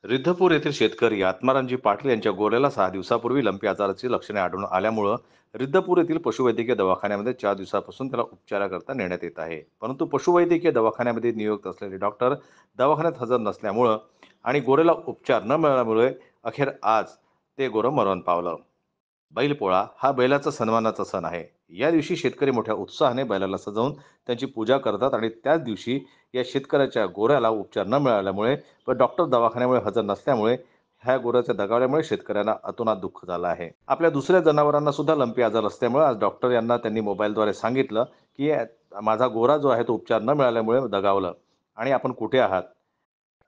रिद्धपूर येथील शेतकरी आत्मारामजी पाटील यांच्या गोऱ्याला 6 दिवसापूर्वी लंपी आजाराची लक्षणे आढळून आल्यामुळं रिद्धपूर येथील पशुवैद्यकीय दवाखान्यामध्ये 4 दिवसापासून त्याला उपचाराकरता नेण्यात येत आहे. परंतु पशुवैद्यकीय दवाखान्यामध्ये नियुक्त असलेले डॉक्टर दवाखान्यात हजर नसल्यामुळं आणि गोऱ्याला उपचार न मिळाल्यामुळे अखेर आज ते गोरं मरण पावलं. बैलपोळा हा बैलाचा सन्मानाचा सण आहे. या दिवशी शेतकरी मोठ्या उत्साहाने बैलाला सजवून त्यांची पूजा करतात आणि त्याच दिवशी या शेतकऱ्याच्या गोऱ्याला उपचार न मिळाल्यामुळे व डॉक्टर दवाखान्यामुळे हजर नसल्यामुळे ह्या गोऱ्याच्या दगावल्यामुळे शेतकऱ्यांना अतोनात दुःख झालं आहे. आपल्या दुसऱ्या जनावरांना सुद्धा लंपी आजार असल्यामुळे आज डॉक्टर यांना त्यांनी मोबाईलद्वारे सांगितलं, की माझा गोरा जो आहे तो उपचार न मिळाल्यामुळे दगावलं आणि आपण कुठे आहात?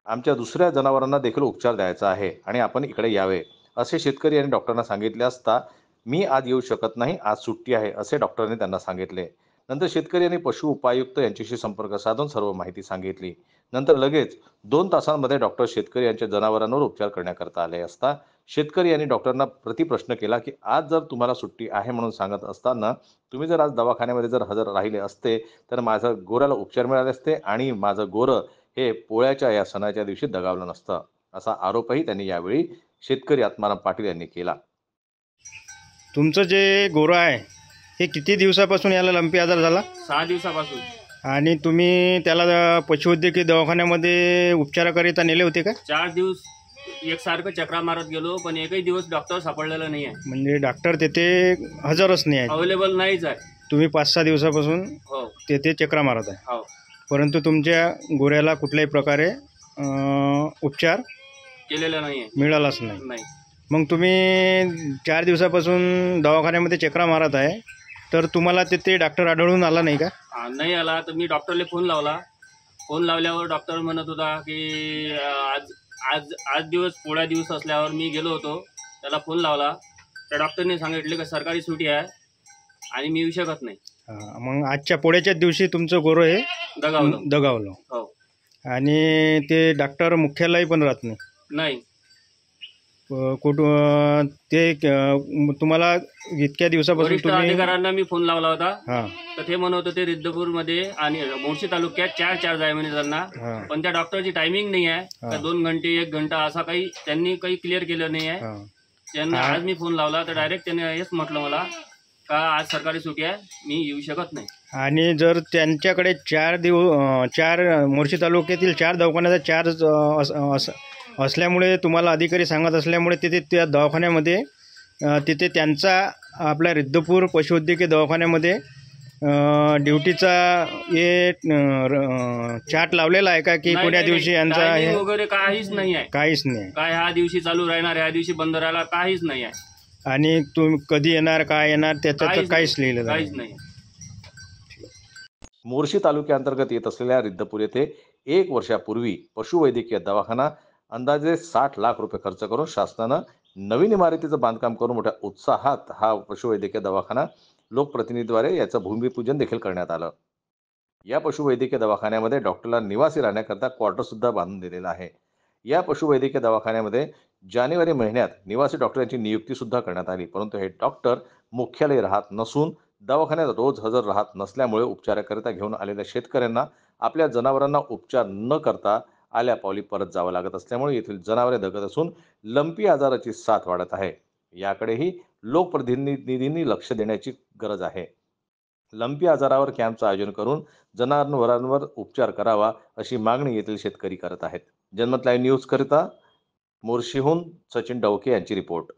आमच्या दुसऱ्या जनावरांना देखील उपचार द्यायचा आहे आणि आपण इकडे यावे, असे शेतकरी यांनी डॉक्टरांना सांगितले असता, "मी आज येऊ शकत नाही, आज सुट्टी आहे," असे डॉक्टरांनी त्यांना सांगितले. नंतर शेतकरी यांनी पशु उपायुक्त यांच्याशी संपर्क साधून सर्व माहिती सांगितली. नंतर लगेच 2 तासांमध्ये डॉक्टर शेतकरी यांच्या जनावरांवर उपचार करण्याकरता आले असता, शेतकरी यांनी डॉक्टरांना प्रतिप्रश्न केला, की "आज जर तुम्हाला सुट्टी आहे म्हणून सांगत असताना, तुम्ही जर आज दवाखान्यामध्ये जर हजर राहिले असते, तर माझ्या गोऱ्याला उपचार मिळाले असते आणि माझं गोरं हे पोळ्याच्या या सणाच्या दिवशी दगावलं नसतं." असा आरोपही त्यांनी यावेळी शेतकरी आत्माराम पाटील यांनी केला. तुमचं जे गोरं आहे हे किती दिवसापासून याला लंपी आजार झाला 6 दिवसापासून. आणि तुम्ही त्याला पशुवैद्यकीय दवाखान्यामध्ये उपचाराकरिता नेले होते का? 4 दिवस एकसारखं चक्रा मारत गेलो, पण एकही दिवस डॉक्टर सापडलेला नाही आहे. म्हणजे डॉक्टर तेथे हजरच नाही आहेत. अवेलेबल नाहीच आहे. तुम्ही 5-6 दिवसापासून हो तेथे चक्रा मारत आहे, हो परंतु तुमच्या गोऱ्याला कुठल्याही प्रकारे उपचार केलेलं नाही आहे. मिळालाच नाही. नाही. मग तुम्ही 4 दिवसापासून दवाखान्यामध्ये चक्रा मारत आहे, तर तुम्हाला तिथे डॉक्टर आढळून आला नाही का? नाही आला तर मी डॉक्टरला फोन लावला. फोन लावल्यावर डॉक्टर म्हणत होता की आज आज आज दिवस पोळा दिवस असल्यावर मी गेलो होतो, त्याला फोन लावला. त्या डॉक्टरने सांगितले की सरकारी सुट्टी आहे आणि मी येऊ शकत नाही. मग आजच्या पोळ्याच्याच दिवशी तुमचं गोरं हे दगावलं. हो. आणि ते डॉक्टर मुख्यालय पण राहत नाही. नाही. कुठं ते तुम्हाला इतक्या दिवसापासून वरिष्ठ तुम्ही अधिकाऱ्यांना मी फोन लावला होता, हां तर ते म्हणत होते रिद्धपूरमध्ये आणि मुळशी तालुक्यात 4 जाय म्हणे त्यांना. हां पण त्या डॉक्टरची टायमिंग नाही आहे का 2 घंटे 1 घंटा असा काही त्यांनी काही क्लिअर केलं नाही आहे. हां त्यांना आज मी फोन लावला तर डायरेक्ट त्याने हेच म्हटलं मला का आज सरकारी सुट्टी आहे, मी येऊ शकत नाही. आणि जर त्यांच्याकडे 4 मोर्शी तालुक्यातील 4 दवाखान्याचा 4 असल्यामुळे तुम्हाला अधिकारी सांगत असल्यामुळे तिथे त्या दवाखान्यामध्ये तिथे त्यांचा आपल्या रिद्धपूर पशुवैद्यकीय दवाखान्यामध्ये ड्युटीचा हे चार्ट लावलेला आहे का की कोण्या दिवशी यांचा Timing वगैरे काहीच नाही आहे. काहीच नाही. काय ह्या दिवशी चालू राहणार, ह्या दिवशी बंद राहिला, काहीच नाही आहे. आणि तुम्ही कधी येणार काय येणार त्याचं काहीच लिहिलं काहीच नाही. मोर्शी तालुक्याअंतर्गत येत असलेल्या रिद्धपूर येथे 1 वर्षापूर्वी पशुवैद्यकीय दवाखाना अंदाजे 60 लाख रुपये खर्च करून शासनानं नवीन इमारतीचं बांधकाम करून मोठ्या उत्साहात हा पशुवैद्यकीय दवाखाना लोकप्रतिनिधीद्वारे याचं भूमिपूजन देखील करण्यात आलं. या पशुवैद्यकीय दवाखान्यामध्ये डॉक्टरला निवासी राहण्याकरता क्वार्टर सुद्धा बांधून दिलेला आहे. या पशुवैद्यकीय दवाखान्यामध्ये जानेवारी महिन्यात निवासी डॉक्टरांची नियुक्ती सुद्धा करण्यात आली, परंतु हे डॉक्टर मुख्यालय राहत नसून दवाखान्यात रोज हजर राहत नसल्यामुळे उपचाराकरिता घेऊन आलेल्या शेतकऱ्यांना आपल्या जनावरांना उपचार न करता आल्या पावली परत जावं लागत असल्यामुळे येथील जनावरे दगत असून लंपी आजाराची साथ वाढत आहे. याकडेही लोकप्रतिनिधींनी लक्ष देण्याची गरज आहे. लंपी आजारावर कॅम्पचं आयोजन करून जनावरांवर उपचार करावा अशी मागणी येथील शेतकरी करत आहेत. जनमत लाईव्ह न्यूज करिता मोर्शीहून सचिन डवके यांची रिपोर्ट.